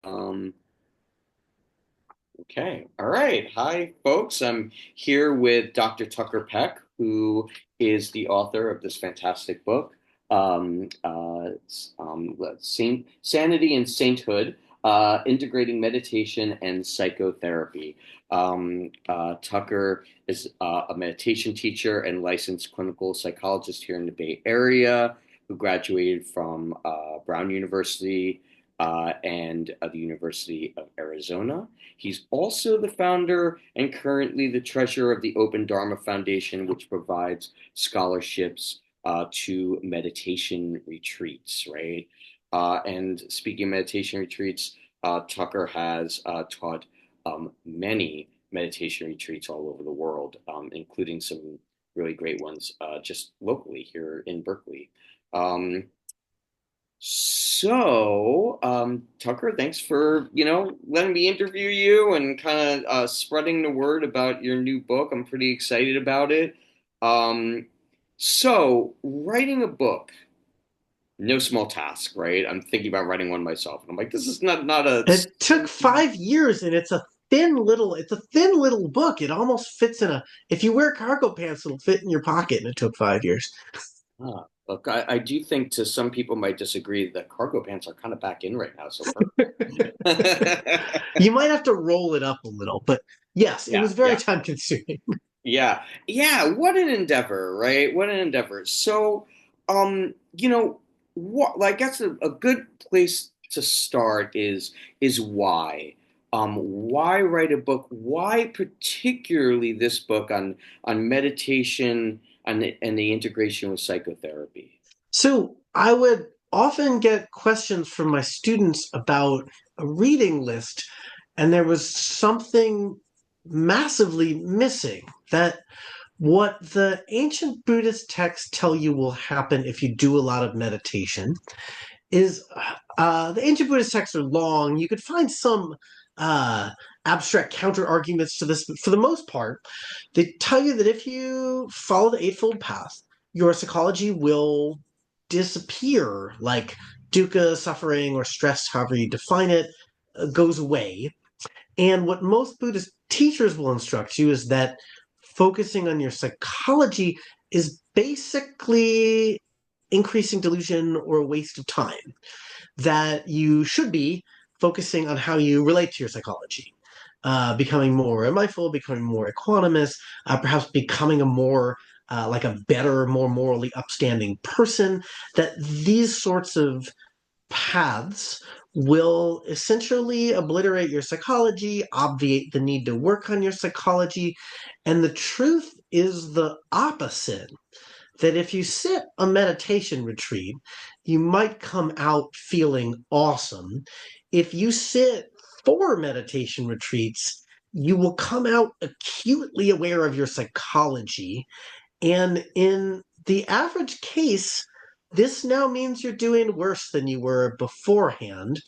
Um, okay. All right. Hi, folks. I'm here with Dr. Tucker Peck, who is the author of this fantastic book, Sanity and Sainthood, Integrating Meditation and Psychotherapy. Tucker is a meditation teacher and licensed clinical psychologist here in the Bay Area, who graduated from Brown University and the University of Arizona. He's also the founder and currently the treasurer of the Open Dharma Foundation, which provides scholarships to meditation retreats, right? And speaking of meditation retreats, Tucker has taught many meditation retreats all over the world, including some really great ones just locally here in Berkeley. Um, Tucker, thanks for, letting me interview you and kind of spreading the word about your new book. I'm pretty excited about it. Um, Writing a book, no small task, right? I'm thinking about writing one myself, and I'm like, this is not a. It took 5 years, and it's a thin little book. It almost fits in a. If you wear cargo pants, it'll fit in your pocket, and it took 5 years. Look, I do think to some people might disagree that cargo pants are kind of back in right now, so perfect. You might have to roll it up a little, but yes, it Yeah, was very yeah. time consuming. Yeah. Yeah, what an endeavor, right? What an endeavor. What like that's a good place to start is why. Why write a book? Why particularly this book on meditation and the integration with psychotherapy? So I would often get questions from my students about a reading list, and there was something massively missing that what the ancient Buddhist texts tell you will happen if you do a lot of meditation is the ancient Buddhist texts are long. You could find some uh, abstract counter arguments to this, but for the most part, they tell you that if you follow the Eightfold Path, your psychology will disappear, like dukkha, suffering, or stress, however you define it, goes away. And what most Buddhist teachers will instruct you is that focusing on your psychology is basically increasing delusion or a waste of time, that you should be focusing on how you relate to your psychology, becoming more mindful, becoming more equanimous, perhaps becoming a more like a better, more morally upstanding person, that these sorts of paths will essentially obliterate your psychology, obviate the need to work on your psychology. And the truth is the opposite, that if you sit a meditation retreat, you might come out feeling awesome. If you sit 4 meditation retreats, you will come out acutely aware of your psychology. And in the average case, this now means you're doing worse than you were beforehand.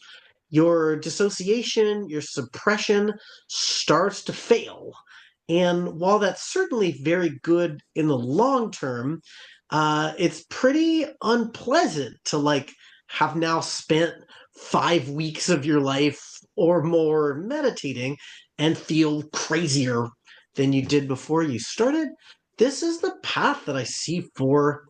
Your dissociation, your suppression starts to fail. And while that's certainly very good in the long term, it's pretty unpleasant to have now spent 5 weeks of your life or more meditating and feel crazier than you did before you started. This is the path that I see for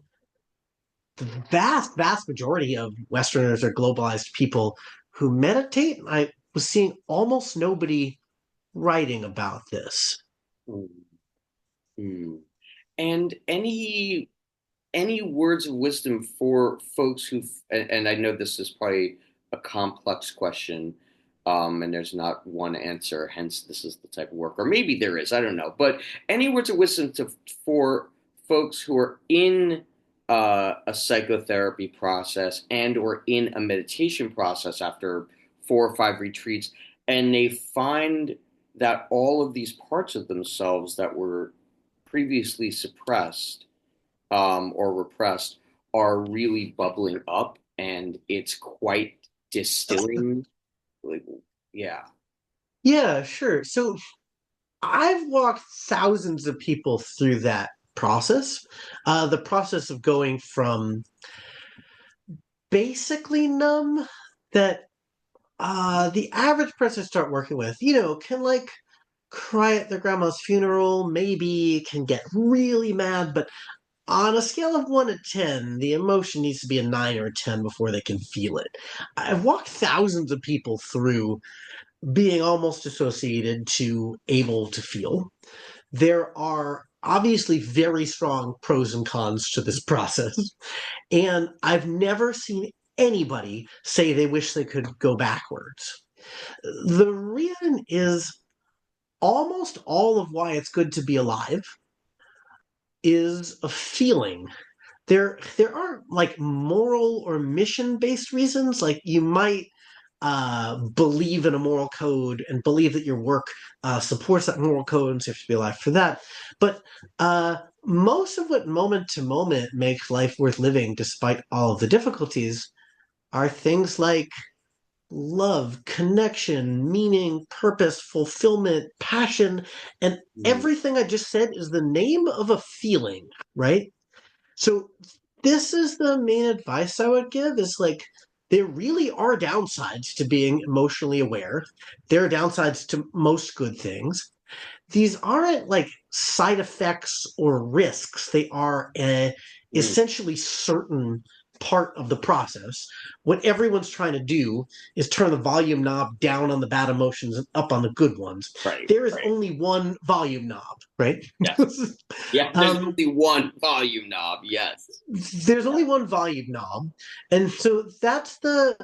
the vast majority of Westerners or globalized people who meditate. I was seeing almost nobody writing about this. Mm. And any words of wisdom for folks and I know this is probably a complex question, and there's not one answer, hence this is the type of work, or maybe there is, I don't know. But any words of wisdom for folks who are in a psychotherapy process and or in a meditation process after 4 or 5 retreats, and they find that all of these parts of themselves that were previously suppressed or repressed are really bubbling up, and it's quite distilling. Like, yeah. Yeah, sure. So I've walked thousands of people through that process. The process of going from basically numb, that the average person I start working with, can like cry at their grandma's funeral, maybe can get really mad, but on a scale of 1 to 10, the emotion needs to be a 9 or a 10 before they can feel it. I've walked thousands of people through being almost associated to able to feel. There are obviously very strong pros and cons to this process, and I've never seen anybody say they wish they could go backwards. The reason is almost all of why it's good to be alive is a feeling. There aren't like moral or mission based reasons. Like you might believe in a moral code and believe that your work supports that moral code, and so you have to be alive for that. But most of what moment to moment makes life worth living, despite all of the difficulties, are things like love, connection, meaning, purpose, fulfillment, passion, and Mm, everything I just said is the name of a feeling, right? So this is the main advice I would give is like there really are downsides to being emotionally aware. There are downsides to most good things. These aren't like side effects or risks. They are a mm, essentially certain part of the process. What everyone's trying to do is turn the volume knob down on the bad emotions and up on the good ones. right, There is right. only one volume knob, right? Yes. Yeah, there's um, only one volume knob. Yes. there's only one volume knob, and so that's the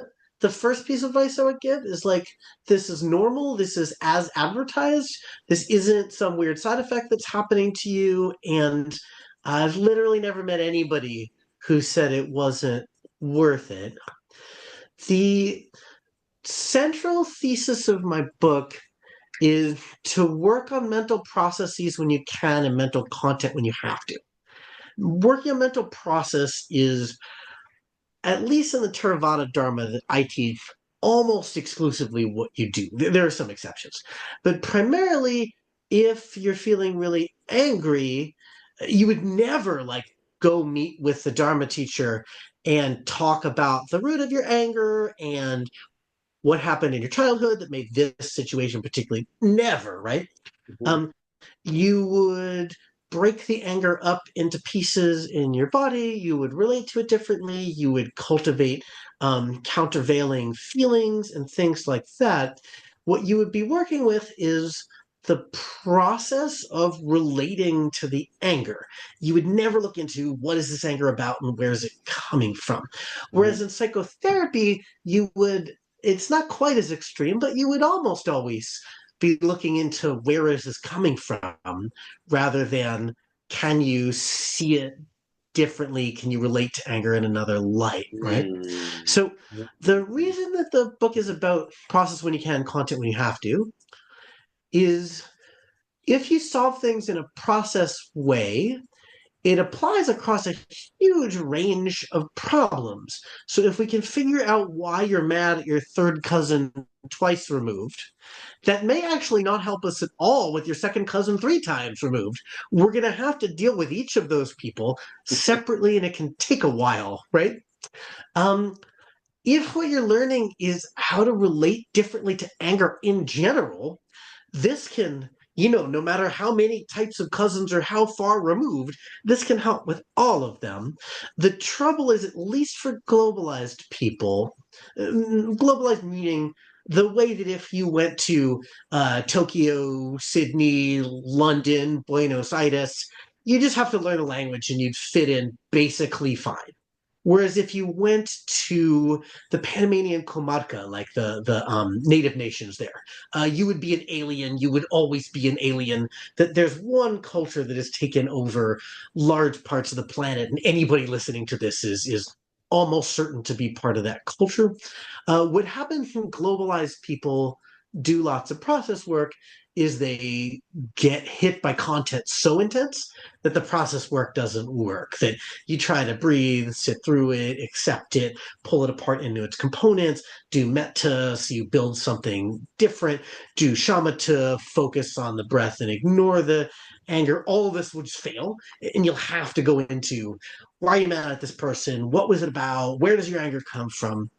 first piece of advice I would give is like this is normal, this is as advertised, this isn't some weird side effect that's happening to you, and I've literally never met anybody who said it wasn't worth it. The central thesis of my book is to work on mental processes when you can and mental content when you have to. Working on mental process is, at least in the Theravada Dharma that I teach, almost exclusively what you do. There are some exceptions, but primarily, if you're feeling really angry, you would never like go meet with the Dharma teacher and talk about the root of your anger and what happened in your childhood that made this situation particularly never, right? Mhm. Um, you would break the anger up into pieces in your body. You would relate to it differently. You would cultivate countervailing feelings and things like that. What you would be working with is the process of relating to the anger. You would never look into what is this anger about and where is it coming from. Whereas Mhm. in psychotherapy, you would, it's not quite as extreme, but you would almost always be looking into where is this coming from rather than can you see it differently, can you relate to anger in another light, right? Mm. So the reason that the book is about process when you can, content when you have to, is if you solve things in a process way, it applies across a huge range of problems. So if we can figure out why you're mad at your third cousin twice removed, that may actually not help us at all with your second cousin three times removed. We're going to have to deal with each of those people separately, and it can take a while, right? Um, if what you're learning is how to relate differently to anger in general, this can, no matter how many types of cousins or how far removed, this can help with all of them. The trouble is, at least for globalized people, globalized meaning the way that if you went to Tokyo, Sydney, London, Buenos Aires, you just have to learn a language and you'd fit in basically fine. Whereas if you went to the Panamanian Comarca, like the native nations there, you would be an alien. You would always be an alien. That there's one culture that has taken over large parts of the planet, and anybody listening to this is almost certain to be part of that culture. What happens when globalized people do lots of process work is they get hit by content so intense that the process work doesn't work. That you try to breathe, sit through it, accept it, pull it apart into its components, do metta, so you build something different, do shamatha, focus on the breath and ignore the anger. All of this would just fail. And you'll have to go into why are you mad at this person? What was it about? Where does your anger come from?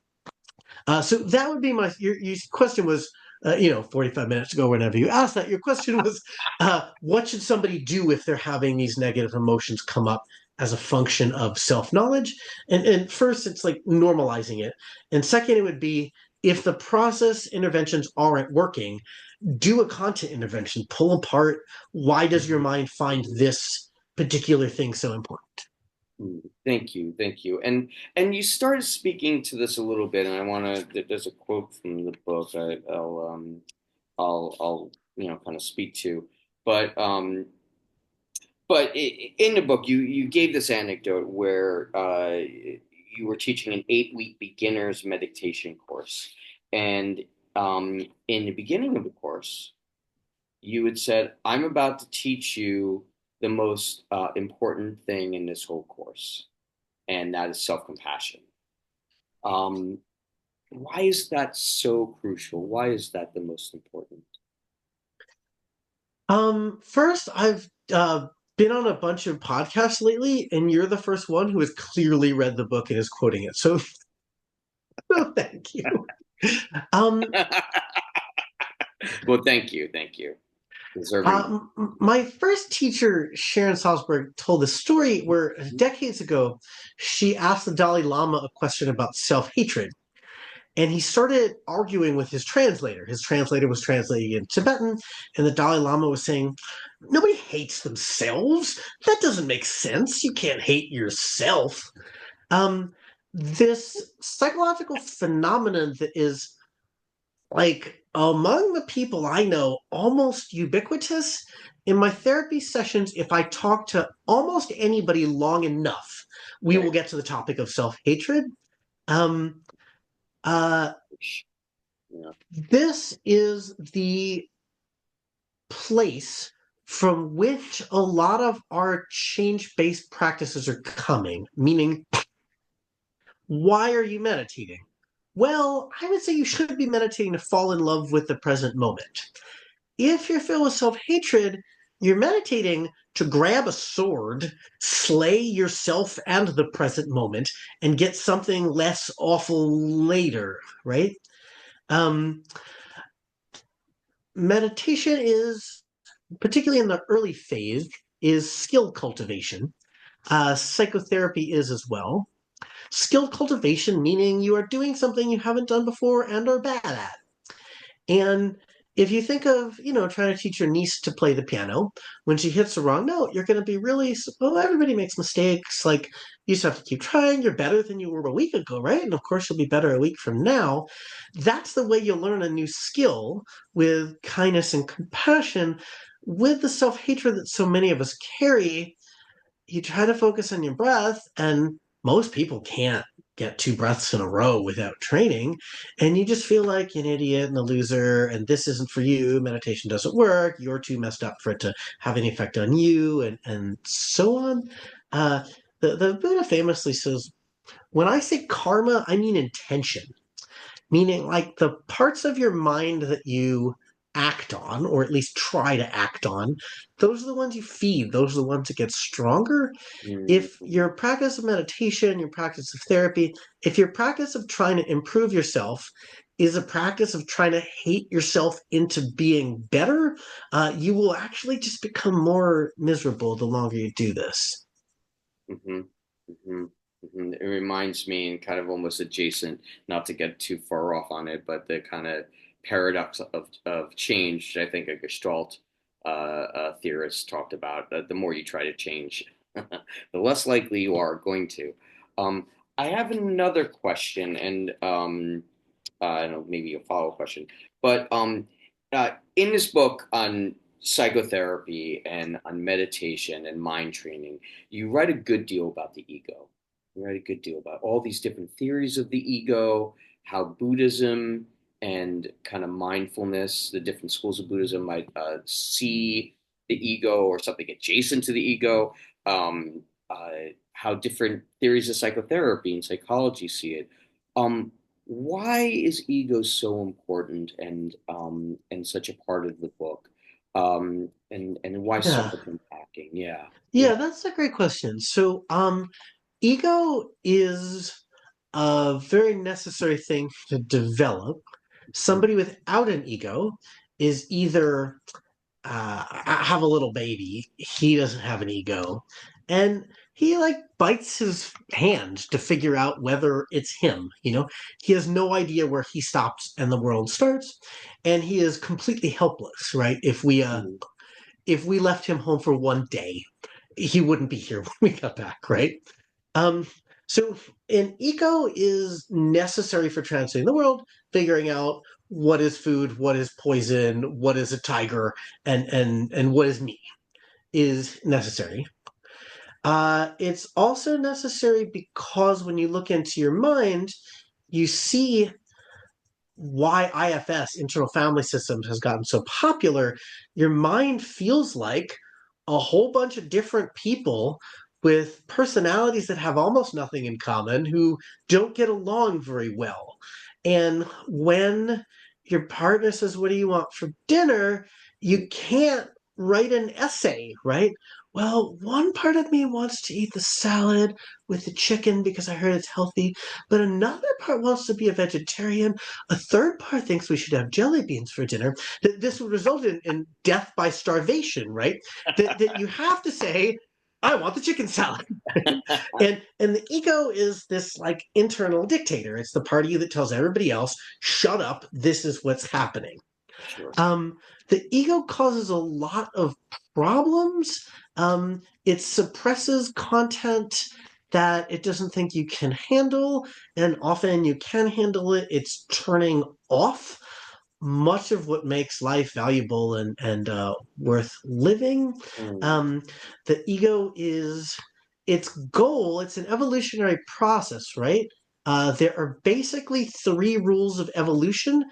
So that would be your question was, 45 minutes ago, whenever you asked that, your question was, what should somebody do if they're having these negative emotions come up as a function of self-knowledge? And first, it's like normalizing it. And second, it would be if the process interventions aren't working, do a content intervention, pull apart why does your mind find this particular thing so important? Thank you, thank you. And you started speaking to this a little bit, and I want to. There's a quote from the book I'll kind of speak to, but in the book you gave this anecdote where you were teaching an 8-week beginners meditation course, and in the beginning of the course you had said, "I'm about to teach you the most important thing in this whole course, and that is self-compassion." Um, why is that so crucial? Why is that the most important? First, I've been on a bunch of podcasts lately, and you're the first one who has clearly read the book and is quoting it. So, so thank you. Um, Well, thank you. Deserving. my first teacher, Sharon Salzberg, told a story where decades ago she asked the Dalai Lama a question about self-hatred. And he started arguing with his translator. His translator was translating in Tibetan, and the Dalai Lama was saying, "Nobody hates themselves. That doesn't make sense. You can't hate yourself." Um, this psychological phenomenon that is like among the people I know almost ubiquitous. In my therapy sessions, if I talk to almost anybody long enough, we will Right. get to the topic of self-hatred. Um, uh, Yeah. this is the place from which a lot of our change-based practices are coming, meaning, why are you meditating? Well, I would say you should be meditating to fall in love with the present moment. If you're filled with self-hatred, you're meditating to grab a sword, slay yourself and the present moment, and get something less awful later, right? Um, Meditation is, particularly in the early phase, is skill cultivation. Psychotherapy is as well. Skill cultivation meaning you are doing something you haven't done before and are bad at. And if you think of, trying to teach your niece to play the piano, when she hits the wrong note, you're going to be really, well, everybody makes mistakes. Like, you just have to keep trying. You're better than you were a week ago, right? And of course, you'll be better a week from now. That's the way you'll learn a new skill with kindness and compassion. With the self hatred that so many of us carry, you try to focus on your breath, and most people can't get 2 breaths in a row without training, and you just feel like an idiot and a loser, and this isn't for you. Meditation doesn't work. You're too messed up for it to have any effect on you, and so on. uh, the Buddha famously says, when I say karma, I mean intention, meaning like the parts of your mind that you act on, or at least try to act on, those are the ones you feed, those are the ones that get stronger. Mm, If your practice of meditation, your practice of therapy, if your practice of trying to improve yourself is a practice of trying to hate yourself into being better, you will actually just become more miserable the longer you do this. hmm hmm It reminds me, and kind of almost adjacent, not to get too far off on it, but the kind of paradox of change. I think a Gestalt theorist talked about. The more you try to change, the less likely you are going to. Um, I have another question, and I don't know, maybe a follow-up question, but in this book on psychotherapy and on meditation and mind training, you write a good deal about the ego. You write a good deal about all these different theories of the ego, how Buddhism and kind of mindfulness, the different schools of Buddhism might see the ego or something adjacent to the ego, how different theories of psychotherapy and psychology see it. Um, why is ego so important and such a part of the book? And why so Yeah. much unpacking? Yeah. Yeah. Yeah, that's a great question. So, ego is a very necessary thing to develop. Mm, Somebody without an ego is either have a little baby. He doesn't have an ego, and he like bites his hand to figure out whether it's him. He has no idea where he stops and the world starts, and he is completely helpless. Right? mm, If we left him home for one day, he wouldn't be here when we got back. Right? Um, so an ego is necessary for translating the world, figuring out what is food, what is poison, what is a tiger, and what is me is necessary. It's also necessary because when you look into your mind, you see why IFS, internal family systems, has gotten so popular. Your mind feels like a whole bunch of different people with personalities that have almost nothing in common who don't get along very well. And when your partner says, "What do you want for dinner?" you can't write an essay, right? Well, one part of me wants to eat the salad with the chicken because I heard it's healthy, but another part wants to be a vegetarian. A third part thinks we should have jelly beans for dinner. This would result in death by starvation, right? That you have to say, "I want the chicken salad." And the ego is this like internal dictator. It's the part of you that tells everybody else, "Shut up, this is what's happening." sure. Um, the ego causes a lot of problems. It suppresses content that it doesn't think you can handle, and often you can handle it. It's turning off much of what makes life valuable and worth living. Mm, Um, the ego is its goal. It's an evolutionary process, right? There are basically three rules of evolution: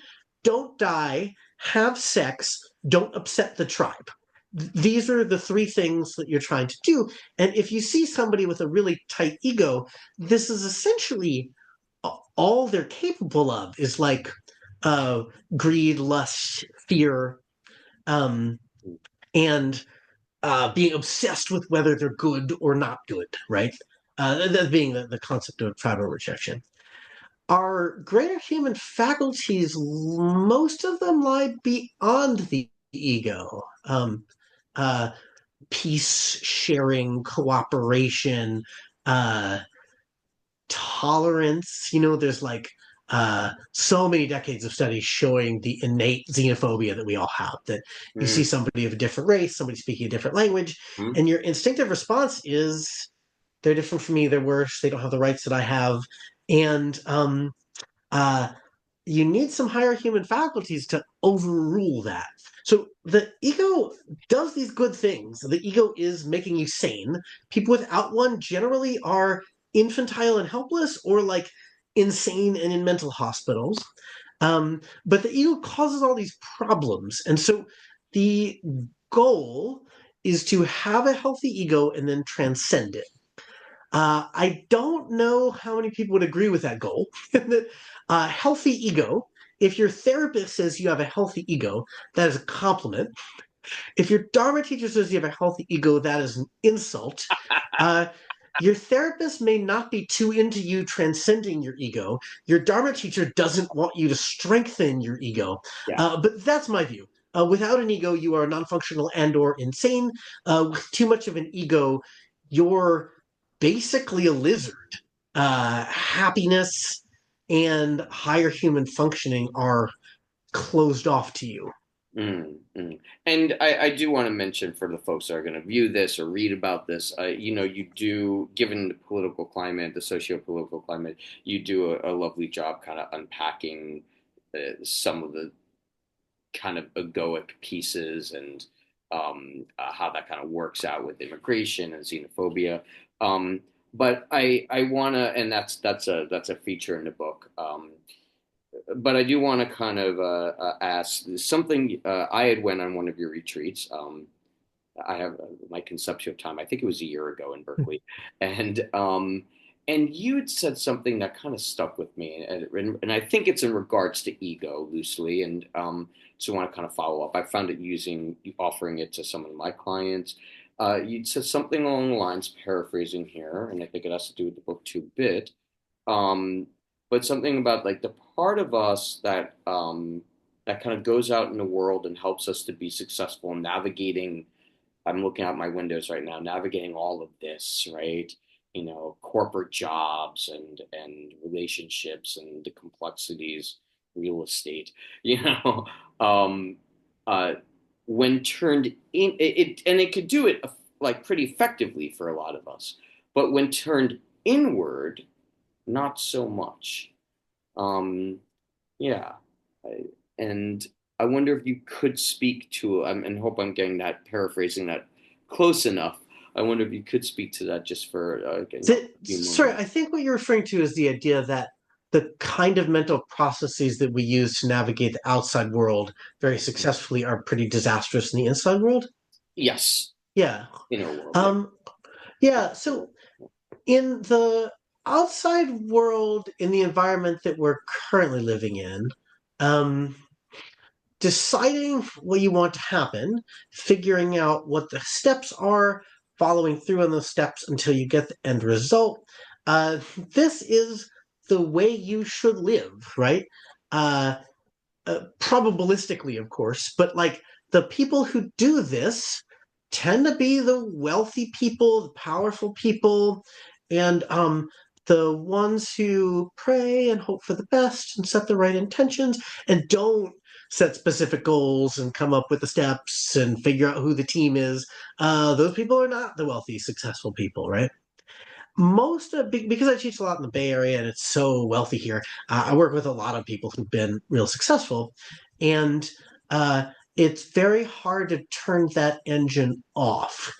don't die, have sex, don't upset the tribe. These are the three things that you're trying to do. And if you see somebody with a really tight ego, this is essentially all they're capable of is like uh, greed, lust, fear, um, mm, and being obsessed with whether they're good or not good, right? That being the concept of tribal rejection. Our greater human faculties, most of them lie beyond the ego. Uh, Peace, sharing, cooperation, uh, tolerance. There's like so many decades of studies showing the innate xenophobia that we all have. That you see mm, somebody of a different race, somebody speaking a different language, mm, and your instinctive response is, "They're different from me. They're worse. They don't have the rights that I have." And uh, you need some higher human faculties to overrule that. So the ego does these good things. The ego is making you sane. People without one generally are infantile and helpless, or like insane and in mental hospitals. But the ego causes all these problems. And so the goal is to have a healthy ego and then transcend it. I don't know how many people would agree with that goal. That healthy ego, if your therapist says you have a healthy ego, that is a compliment. If your Dharma teacher says you have a healthy ego, that is an insult. Uh, your therapist may not be too into you transcending your ego. Your Dharma teacher doesn't want you to strengthen your ego. yeah. But that's my view. Without an ego, you are non-functional and/or insane. With too much of an ego, you're basically a lizard. Happiness and higher human functioning are closed off to you. Mm, mm. And I do want to mention for the folks that are going to view this or read about this, you do, given the political climate, the socio-political climate, you do a lovely job kind of unpacking some of the kind of egoic pieces and how that kind of works out with immigration and xenophobia. Um, but I want to, and that's a feature in the book. But I do want to kind of ask something. I had went on one of your retreats. I have my conception of time. I think it was a year ago in Berkeley, and you had said something that kind of stuck with me, and I think it's in regards to ego loosely, and so I want to kind of follow up. I found it offering it to some of my clients. You'd said something along the lines, paraphrasing here, and I think it has to do with the book too bit. Um, but something about like the part of us that that kind of goes out in the world and helps us to be successful in navigating. I'm looking out my windows right now, navigating all of this, right? You know, corporate jobs and relationships and the complexities, real estate. You know, um, uh, when turned in, and it could do it like pretty effectively for a lot of us, but when turned inward, not so much. Um, yeah, I, and I wonder if you could speak to, and hope I'm getting that, paraphrasing that close enough. I wonder if you could speak to that just for a few Sorry, moments. I think what you're referring to is the idea that the kind of mental processes that we use to navigate the outside world very successfully are pretty disastrous in the inside world. Yes, Yeah. inner world. Yeah. Um, yeah. So in the outside world, in the environment that we're currently living in, um, deciding what you want to happen, figuring out what the steps are, following through on those steps until you get the end result. This is the way you should live, right? Uh, Probabilistically, of course, but like the people who do this tend to be the wealthy people, the powerful people, and the ones who pray and hope for the best and set the right intentions and don't set specific goals and come up with the steps and figure out who the team is. Those people are not the wealthy, successful people, right? Most of because I teach a lot in the Bay Area and it's so wealthy here, I work with a lot of people who've been real successful, and uh, it's very hard to turn that engine off.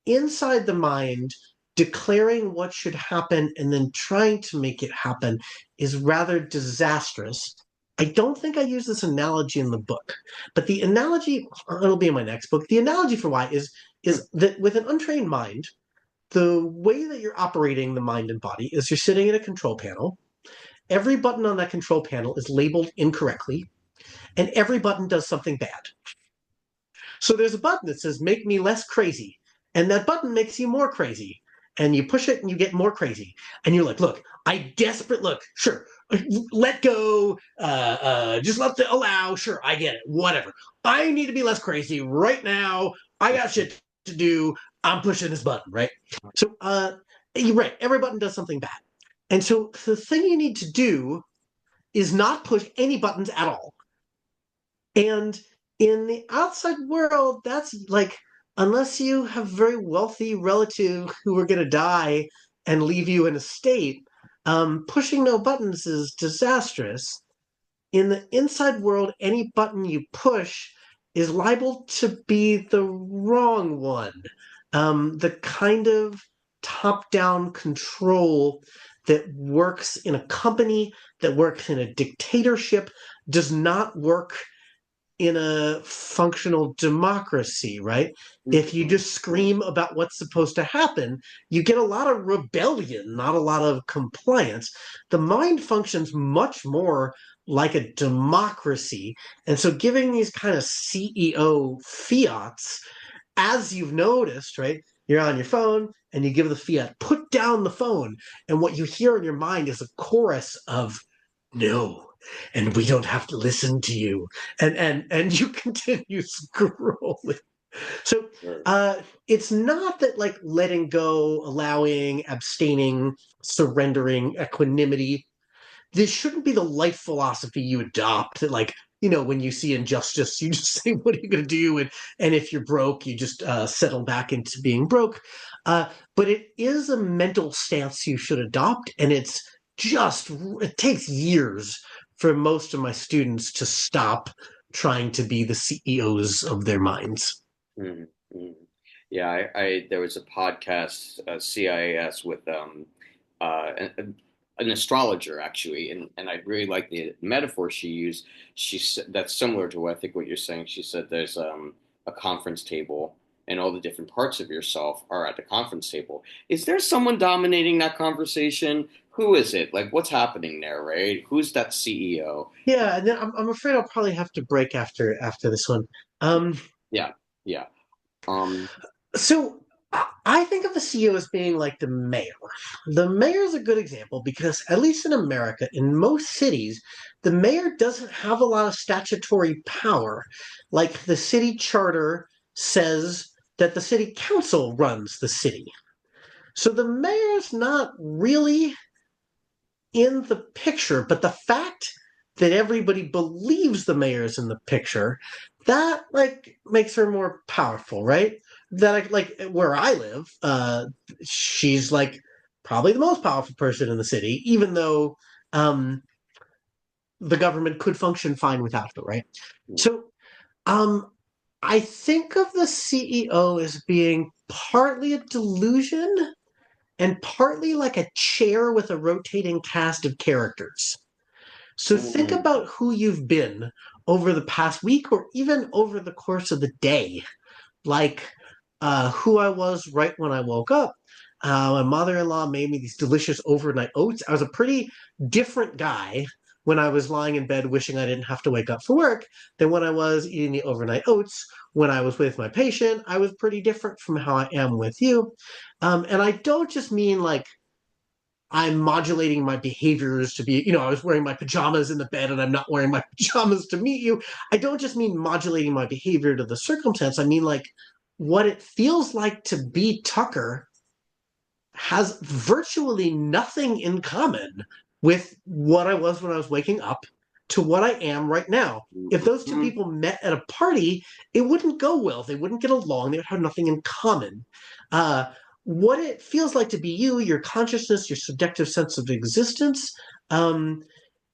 Inside the mind, declaring what should happen and then trying to make it happen is rather disastrous. I don't think I use this analogy in the book, but the analogy, it'll be in my next book. The analogy for why is that with an untrained mind, the way that you're operating the mind and body is you're sitting at a control panel. Every button on that control panel is labeled incorrectly, and every button does something bad. So there's a button that says, make me less crazy. And that button makes you more crazy. And you push it and you get more crazy. And you're like, look, sure, let go, just let the allow, sure, I get it, whatever. I need to be less crazy right now. I got shit to do. I'm pushing this button, right? So, you're right, every button does something bad. And so the thing you need to do is not push any buttons at all. And in the outside world, that's like, unless you have very wealthy relative who are going to die and leave you in a state, pushing no buttons is disastrous. In the inside world, any button you push is liable to be the wrong one. The kind of top down control that works in a company, that works in a dictatorship, does not work in a functional democracy, right? If you just scream about what's supposed to happen, you get a lot of rebellion, not a lot of compliance. The mind functions much more like a democracy. And so giving these kind of CEO fiats, as you've noticed, right? You're on your phone and you give the fiat, put down the phone. And what you hear in your mind is a chorus of no, and we don't have to listen to you, and you continue scrolling. So Sure. it's not that like letting go, allowing, abstaining, surrendering, equanimity, this shouldn't be the life philosophy you adopt, that like, when you see injustice you just say, what are you going to do, and if you're broke you just settle back into being broke. But it is a mental stance you should adopt, and it takes years for most of my students to stop trying to be the CEOs of their minds. Mhm, mhm. Yeah, I there was a podcast, CIAS, with an astrologer actually, and I really like the metaphor she used. She said that's similar to what I think what you're saying. She said there's a conference table, and all the different parts of yourself are at the conference table. Is there someone dominating that conversation? Who is it? Like, what's happening there, right? Who's that CEO? Yeah, and then I'm afraid I'll probably have to break after this one. um Yeah, yeah. Um, so I think of the CEO as being like the mayor. The mayor is a good example because, at least in America, in most cities, the mayor doesn't have a lot of statutory power. Like the city charter says that the city council runs the city. So the mayor's not really in the picture, but the fact that everybody believes the mayor's in the picture, that like makes her more powerful, right? That like where I live, she's like probably the most powerful person in the city, even though um, the government could function fine without her, right? So um, I think of the CEO as being partly a delusion and partly like a chair with a rotating cast of characters. So think Mm, about who you've been over the past week or even over the course of the day. Like who I was right when I woke up. My mother in law made me these delicious overnight oats. I was a pretty different guy when I was lying in bed wishing I didn't have to wake up for work than when I was eating the overnight oats. When I was with my patient, I was pretty different from how I am with you. And I don't just mean like I'm modulating my behaviors to be, I was wearing my pajamas in the bed and I'm not wearing my pajamas to meet you. I don't just mean modulating my behavior to the circumstance. I mean, like, what it feels like to be Tucker has virtually nothing in common with what I was when I was waking up to what I am right now. If those two mhm. people met at a party, it wouldn't go well. They wouldn't get along. They would have nothing in common. Uh, what it feels like to be you, your consciousness, your subjective sense of existence, um,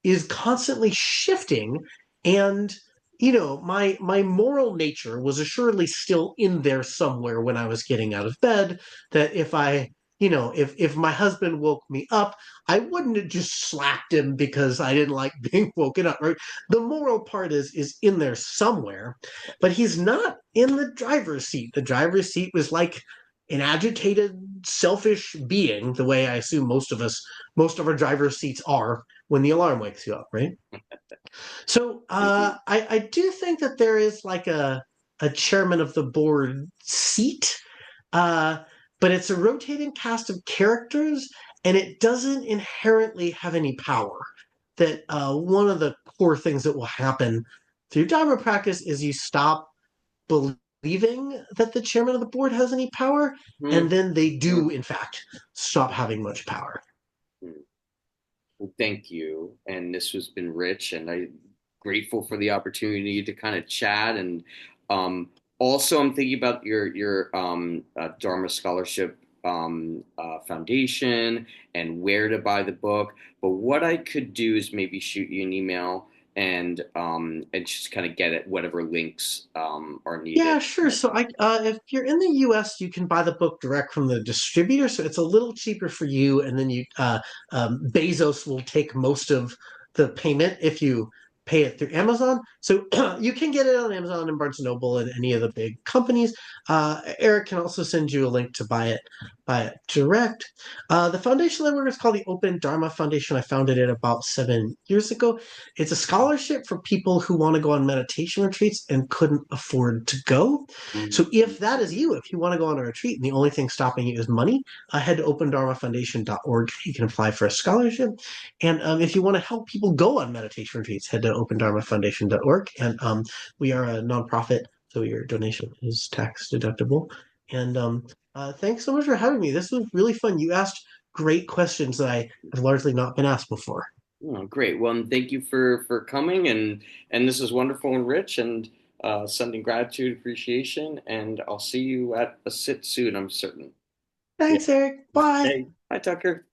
is constantly shifting. And my moral nature was assuredly still in there somewhere when I was getting out of bed. That if my husband woke me up, I wouldn't have just slapped him because I didn't like being woken up, right? The moral part is in there somewhere, but he's not in the driver's seat. The driver's seat was like an agitated, selfish being, the way I assume most of our driver's seats are when the alarm wakes you up, right? So Indeed. I do think that there is like a chairman of the board seat, uh, but it's a rotating cast of characters, and it doesn't inherently have any power. That one of the core things that will happen through Dharma practice is you stop believing that the chairman of the board has any power, and Mhm, then they do, mhm, in fact, stop having much power. mhm. Well, thank you. And this has been rich, and I'm grateful for the opportunity to kind of chat. And um, also, I'm thinking about your Dharma Scholarship Foundation and where to buy the book. But what I could do is maybe shoot you an email and just kind of get at whatever links are needed. Yeah, sure. So if you're in the U.S., you can buy the book direct from the distributor, so it's a little cheaper for you. And then Bezos will take most of the payment if you pay it through Amazon. So you can get it on Amazon and Barnes and Noble and any of the big companies. Eric can also send you a link to buy it direct. The foundation that I work is called the Open Dharma Foundation. I founded it about 7 years ago. It's a scholarship for people who want to go on meditation retreats and couldn't afford to go. So if that is you, if you want to go on a retreat and the only thing stopping you is money, head to opendharmafoundation.org. You can apply for a scholarship. And if you want to help people go on meditation retreats, head to opendharmafoundation.org. And we are a nonprofit, so your donation is tax deductible. And thanks so much for having me. This was really fun. You asked great questions that I have largely not been asked before. Oh, great. Well, and thank you for coming, and this is wonderful and rich, and sending gratitude, appreciation, and I'll see you at a sit soon, I'm certain. Yeah. Thanks, Eric. Bye. Hey, hi, Tucker.